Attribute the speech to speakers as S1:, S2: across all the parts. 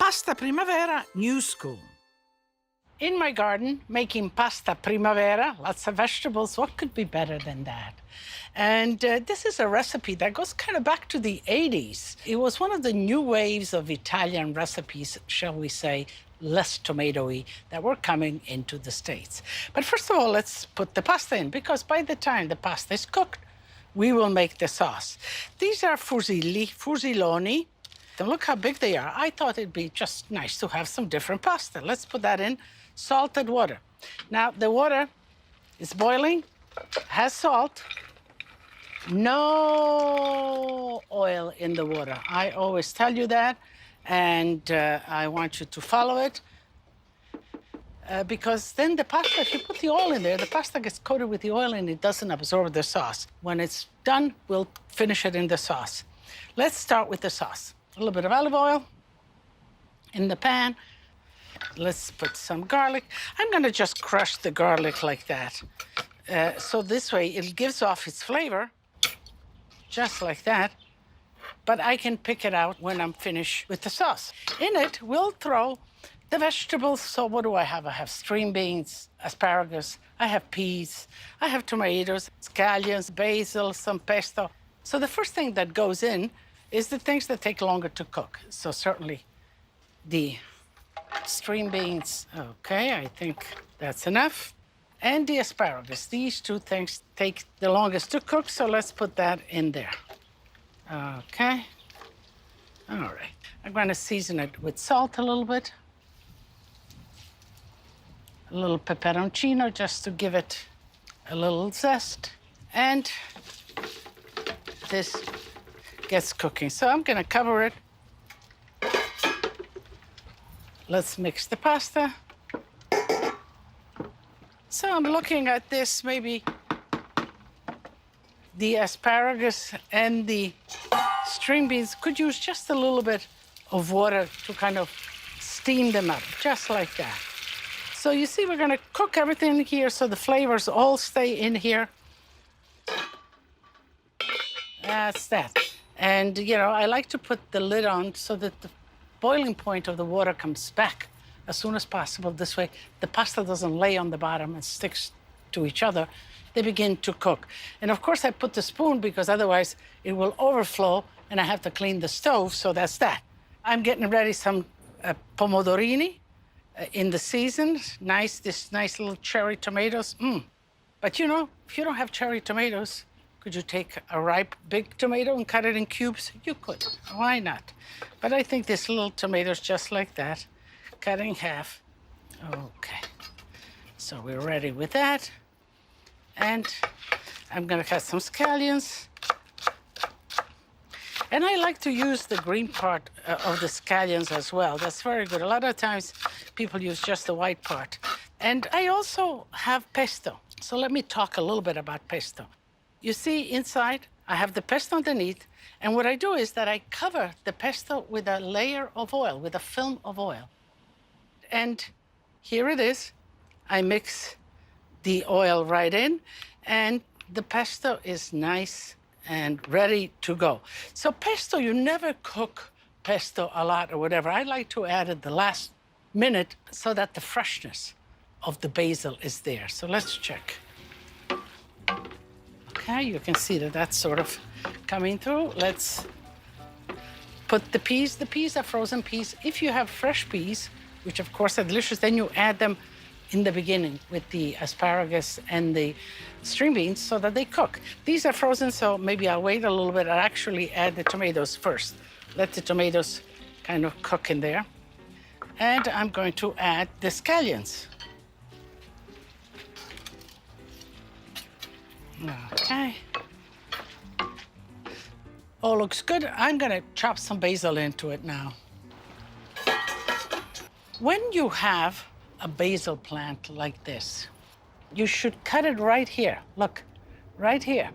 S1: Pasta Primavera New School. In my garden, making pasta primavera, lots of vegetables. What could be better than that? And this is a recipe that goes kind of back to the 80s. It was one of the new waves of Italian recipes, shall we say, less tomatoey, that were coming into the States. But first of all, let's put the pasta in, because by the time the pasta is cooked, we will make the sauce. These are fusiloni. And look how big they are. I thought it'd be just nice to have some different pasta. Let's put that in salted water. Now, the water is boiling, has salt, no oil in the water. I always tell you that, and I want you to follow it, because then the pasta, if you put the oil in there, the pasta gets coated with the oil and it doesn't absorb the sauce. When it's done, we'll finish it in the sauce. Let's start with the sauce. A little bit of olive oil in the pan. Let's put some garlic. I'm gonna just crush the garlic like that. So this way it gives off its flavor, just like that. But I can pick it out when I'm finished with the sauce. In it, we'll throw the vegetables. So what do I have? I have string beans, asparagus, I have peas, I have tomatoes, scallions, basil, some pesto. So the first thing that goes in is the things that take longer to cook. So certainly the string beans. Okay, I think that's enough. And the asparagus. These two things take the longest to cook, so let's put that in there. Okay. All right. I'm going to season it with salt a little bit. A little peperoncino just to give it a little zest. And this gets cooking. So I'm going to cover it. Let's mix the pasta. So I'm looking at this, maybe the asparagus and the string beans could use just a little bit of water to kind of steam them up, just like that. So you see, we're gonna cook everything here so the flavors all stay in here. That's that. And, you know, I like to put the lid on so that the boiling point of the water comes back as soon as possible. This way, the pasta doesn't lay on the bottom and sticks to each other. They begin to cook. And of course, I put the spoon because otherwise it will overflow and I have to clean the stove, so that's that. I'm getting ready some pomodorini in the season. This nice little cherry tomatoes. But you know, if you don't have cherry tomatoes, could you take a ripe big tomato and cut it in cubes? You could. Why not? But I think this little tomato's just like that, cut in half. Okay. So we're ready with that. And I'm gonna cut some scallions. And I like to use the green part of the scallions as well. That's very good. A lot of times people use just the white part. And I also have pesto. So let me talk a little bit about pesto. You see inside, I have the pesto underneath, and what I do is that I cover the pesto with a layer of oil, with a film of oil. And here it is. I mix the oil right in, and the pesto is nice and ready to go. So pesto, you never cook pesto a lot or whatever. I like to add it the last minute so that the freshness of the basil is there. So let's check. Okay, you can see that that's sort of coming through. Let's put the peas. The peas are frozen peas. If you have fresh peas, which of course are delicious, then you add them in the beginning with the asparagus and the string beans so that they cook. These are frozen, so maybe I'll wait a little bit. I'll actually add the tomatoes first. Let the tomatoes kind of cook in there. And I'm going to add the scallions. Okay. All looks good. I'm gonna chop some basil into it now. When you have a basil plant like this, you should cut it right here. Look, right here.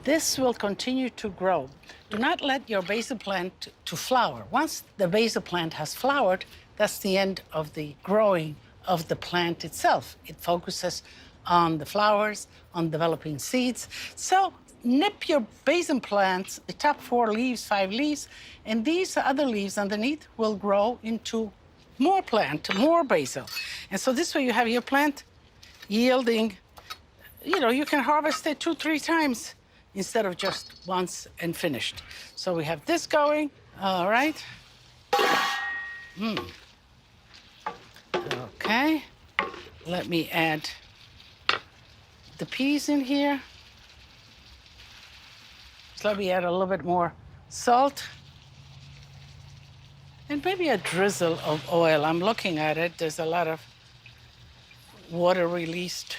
S1: This will continue to grow. Do not let your basil plant to flower. Once the basil plant has flowered, that's the end of the growing of the plant itself. It focuses on the flowers, on developing seeds. So nip your basil plants, the top 4 leaves, 5 leaves, and these other leaves underneath will grow into more plant, more basil. And so this way you have your plant yielding, you know, you can harvest it 2, 3 times instead of just once and finished. So we have this going, all right. Okay, let me add the peas in here. So let me add a little bit more salt. And maybe a drizzle of oil. I'm looking at it. There's a lot of water released.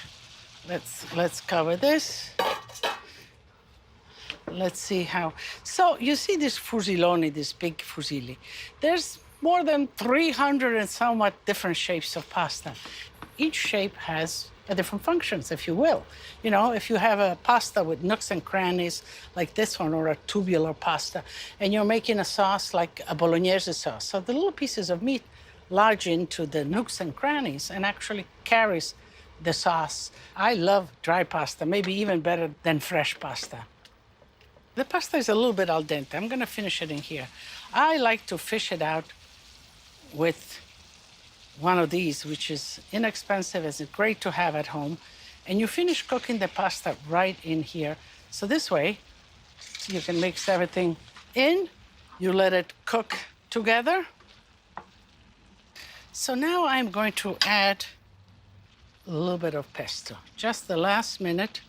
S1: Let's cover this. Let's see how. So you see this fusilone, this big fusilli. There's more than 300 and somewhat different shapes of pasta. Each shape has a different functions, if you will. You know, if you have a pasta with nooks and crannies like this one, or a tubular pasta, and you're making a sauce like a bolognese sauce, so the little pieces of meat lodge into the nooks and crannies and actually carries the sauce. I love dry pasta, maybe even better than fresh pasta. The pasta is a little bit al dente. I'm gonna finish it in here. I like to fish it out with one of these, which is inexpensive, it's great to have at home. And you finish cooking the pasta right in here. So this way, you can mix everything in, you let it cook together. So now I'm going to add a little bit of pesto, just the last minute.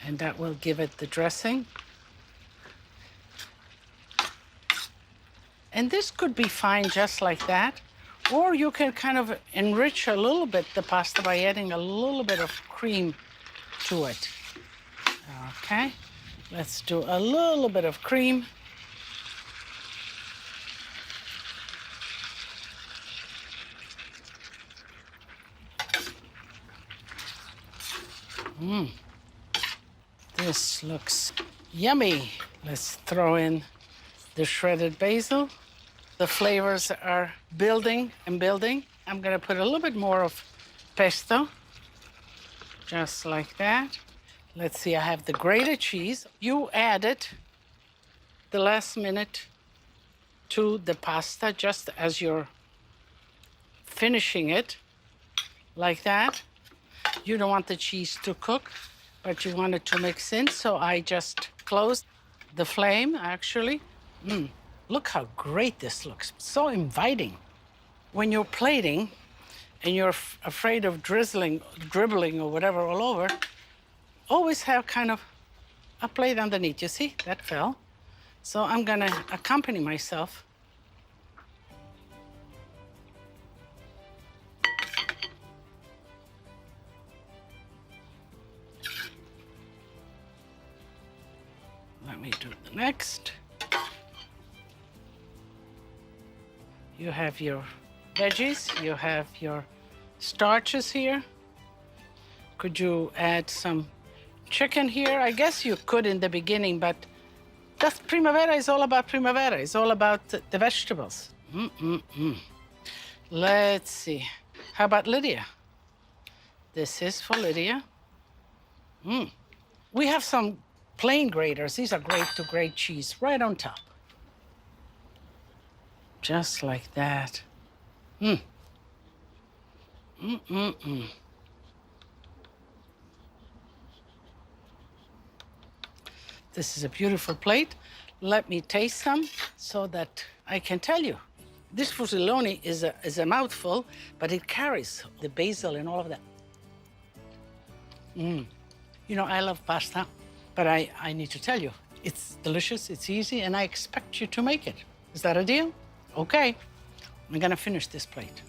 S1: And that will give it the dressing. And this could be fine just like that, or you can kind of enrich a little bit the pasta by adding a little bit of cream to it. Okay, let's do a little bit of cream. This looks yummy. Let's throw in the shredded basil. The flavors are building and building. I'm gonna put a little bit more of pesto, just like that. Let's see, I have the grated cheese. You add it the last minute to the pasta, just as you're finishing it, like that. You don't want the cheese to cook, but you want it to mix in, so I just closed the flame, actually. Look how great this looks, so inviting. When you're plating and you're afraid of dribbling or whatever all over, always have kind of a plate underneath. You see, that fell. So I'm gonna accompany myself. Let me do the next. You have your veggies, you have your starches here. Could you add some chicken here? I guess you could in the beginning, but that's Primavera is all about Primavera. It's all about the vegetables. Let's see. How about Lidia? This is for Lidia. We have some plain graters. These are great to grate cheese right on top. Just like that. This is a beautiful plate. Let me taste some so that I can tell you. This fusilone is a mouthful, but it carries the basil and all of that. You know, I love pasta, but I need to tell you, it's delicious, it's easy, and I expect you to make it. Is that a deal? Okay, I'm gonna finish this plate.